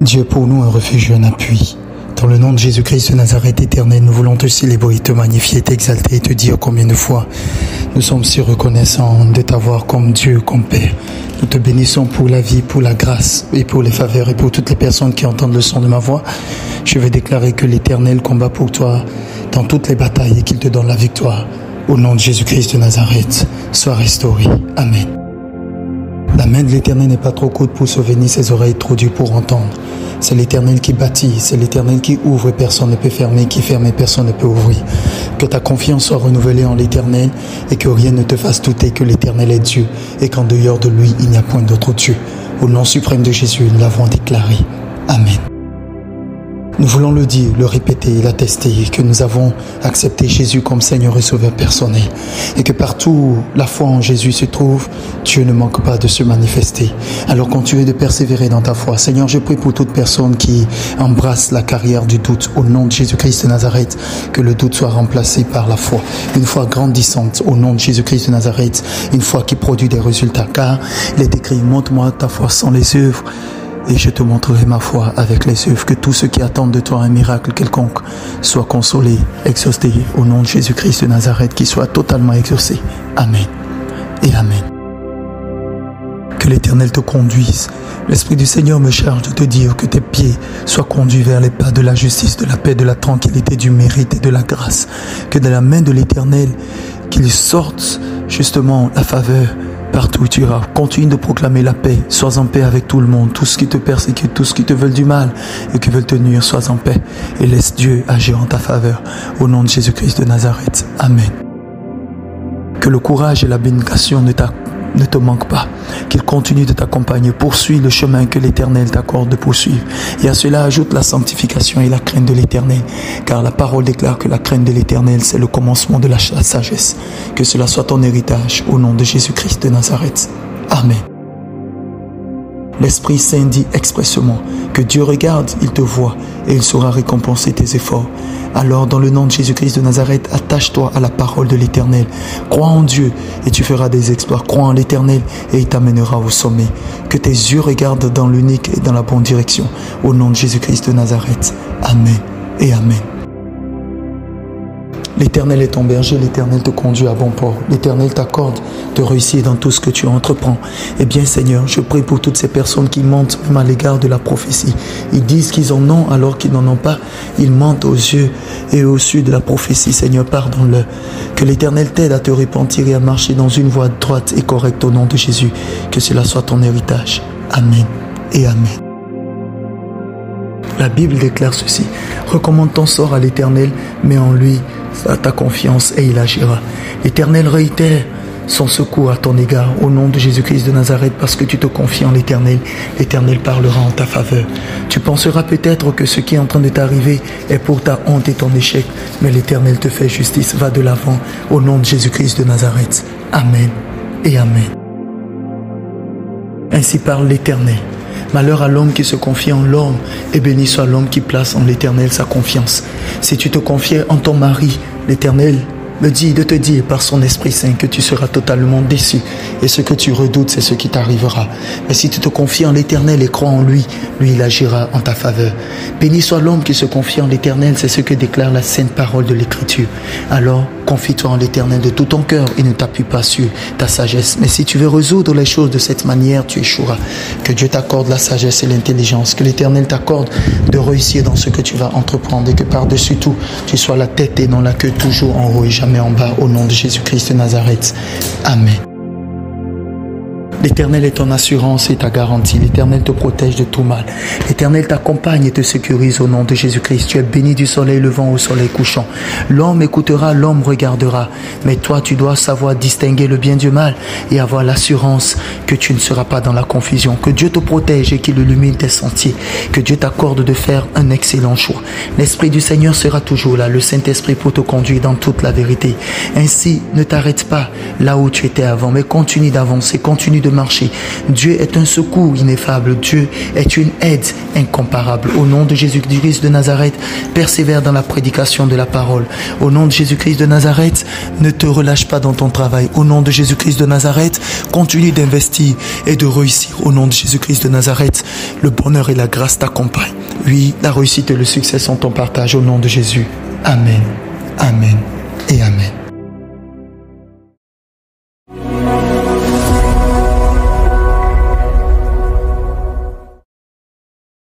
Dieu pour nous un refuge et un appui. Dans le nom de Jésus-Christ de Nazareth éternel, nous voulons te célébrer, te magnifier, t'exalter et te dire combien de fois nous sommes si reconnaissants de t'avoir comme Dieu, comme Père. Nous te bénissons pour la vie, pour la grâce et pour les faveurs et pour toutes les personnes qui entendent le son de ma voix. Je vais déclarer que l'Éternel combat pour toi dans toutes les batailles et qu'il te donne la victoire. Au nom de Jésus-Christ de Nazareth, sois restauré. Amen. La main de l'Éternel n'est pas trop courte pour sauver, ni ses oreilles trop dures pour entendre. C'est l'Éternel qui bâtit, c'est l'Éternel qui ouvre et personne ne peut fermer, qui ferme et personne ne peut ouvrir. Que ta confiance soit renouvelée en l'Éternel et que rien ne te fasse douter que l'Éternel est Dieu et qu'en dehors de lui, il n'y a point d'autre Dieu. Au nom suprême de Jésus, nous l'avons déclaré. Amen. Nous voulons le dire, le répéter et l'attester, que nous avons accepté Jésus comme Seigneur et Sauveur personnel. Et que partout la foi en Jésus se trouve, Dieu ne manque pas de se manifester. Alors continue de persévérer dans ta foi. Seigneur, je prie pour toute personne qui embrasse la carrière du doute. Au nom de Jésus-Christ de Nazareth, que le doute soit remplacé par la foi. Une foi grandissante au nom de Jésus-Christ de Nazareth. Une foi qui produit des résultats. Car il est écrit, montre-moi ta foi sans les œuvres. Et je te montrerai ma foi avec les œuvres, que tous ceux qui attendent de toi un miracle quelconque soient consolés, exaucés au nom de Jésus-Christ de Nazareth, qui soit totalement exaucé. Amen et Amen. Que l'Éternel te conduise. L'Esprit du Seigneur me charge de te dire que tes pieds soient conduits vers les pas de la justice, de la paix, de la tranquillité, du mérite et de la grâce. Que de la main de l'Éternel, qu'il sorte justement la faveur. Partout où tu iras, continue de proclamer la paix. Sois en paix avec tout le monde. Tous ceux qui te persécutent, tous ceux qui te veulent du mal et qui veulent te nuire, sois en paix. Et laisse Dieu agir en ta faveur. Au nom de Jésus-Christ de Nazareth. Amen. Que le courage et la bénédiction ne te manquent pas. Qu'il continue de t'accompagner. Poursuis le chemin que l'Éternel t'accorde de poursuivre. Et à cela ajoute la sanctification et la crainte de l'Éternel. Car la parole déclare que la crainte de l'Éternel, c'est le commencement de la sagesse. Que cela soit ton héritage au nom de Jésus-Christ de Nazareth. Amen. L'Esprit Saint dit expressément que Dieu regarde, il te voit et il saura récompenser tes efforts. Alors, dans le nom de Jésus-Christ de Nazareth, attache-toi à la parole de l'Éternel. Crois en Dieu et tu feras des exploits. Crois en l'Éternel et il t'amènera au sommet. Que tes yeux regardent dans l'unique et dans la bonne direction. Au nom de Jésus-Christ de Nazareth. Amen et Amen. L'Éternel est ton berger, l'Éternel te conduit à bon port. L'Éternel t'accorde de réussir dans tout ce que tu entreprends. Eh bien, Seigneur, je prie pour toutes ces personnes qui mentent même à l'égard de la prophétie. Ils disent qu'ils en ont alors qu'ils n'en ont pas. Ils mentent aux yeux et au su de la prophétie. Seigneur, pardonne-le. Que l'Éternel t'aide à te repentir et à marcher dans une voie droite et correcte au nom de Jésus. Que cela soit ton héritage. Amen et Amen. La Bible déclare ceci. Recommande ton sort à l'Éternel, mets en lui ta confiance et il agira. L'Éternel réitère son secours à ton égard au nom de Jésus-Christ de Nazareth parce que tu te confies en l'Éternel. L'Éternel parlera en ta faveur. Tu penseras peut-être que ce qui est en train de t'arriver est pour ta honte et ton échec, mais l'Éternel te fait justice. Va de l'avant au nom de Jésus-Christ de Nazareth. Amen et Amen. Ainsi parle l'Éternel. Malheur à l'homme qui se confie en l'homme, et béni soit l'homme qui place en l'Éternel sa confiance. Si tu te confiais en ton mari, l'Éternel me dit de te dire par son Esprit Saint que tu seras totalement déçu. Et ce que tu redoutes, c'est ce qui t'arrivera. Mais si tu te confies en l'Éternel et crois en lui, lui il agira en ta faveur. Béni soit l'homme qui se confie en l'Éternel, c'est ce que déclare la sainte parole de l'Écriture. Alors, confie-toi en l'Éternel de tout ton cœur et ne t'appuie pas sur ta sagesse. Mais si tu veux résoudre les choses de cette manière, tu échoueras. Que Dieu t'accorde la sagesse et l'intelligence. Que l'Éternel t'accorde de réussir dans ce que tu vas entreprendre. Et que par-dessus tout, tu sois la tête et non la queue, toujours en haut et jamais en bas. Au nom de Jésus-Christ de Nazareth. Amen. L'Éternel est ton assurance et ta garantie. L'Éternel te protège de tout mal. L'Éternel t'accompagne et te sécurise au nom de Jésus-Christ. Tu es béni du soleil levant au soleil couchant. L'homme écoutera, l'homme regardera. Mais toi, tu dois savoir distinguer le bien du mal et avoir l'assurance que tu ne seras pas dans la confusion. Que Dieu te protège et qu'il illumine tes sentiers. Que Dieu t'accorde de faire un excellent choix. L'Esprit du Seigneur sera toujours là, le Saint-Esprit pour te conduire dans toute la vérité. Ainsi, ne t'arrête pas là où tu étais avant, mais continue d'avancer, continue de de marcher. Dieu est un secours ineffable. Dieu est une aide incomparable. Au nom de Jésus-Christ de Nazareth, persévère dans la prédication de la parole. Au nom de Jésus-Christ de Nazareth, ne te relâche pas dans ton travail. Au nom de Jésus-Christ de Nazareth, continue d'investir et de réussir. Au nom de Jésus-Christ de Nazareth, le bonheur et la grâce t'accompagnent. Oui, la réussite et le succès sont ton partage. Au nom de Jésus. Amen. Amen et Amen.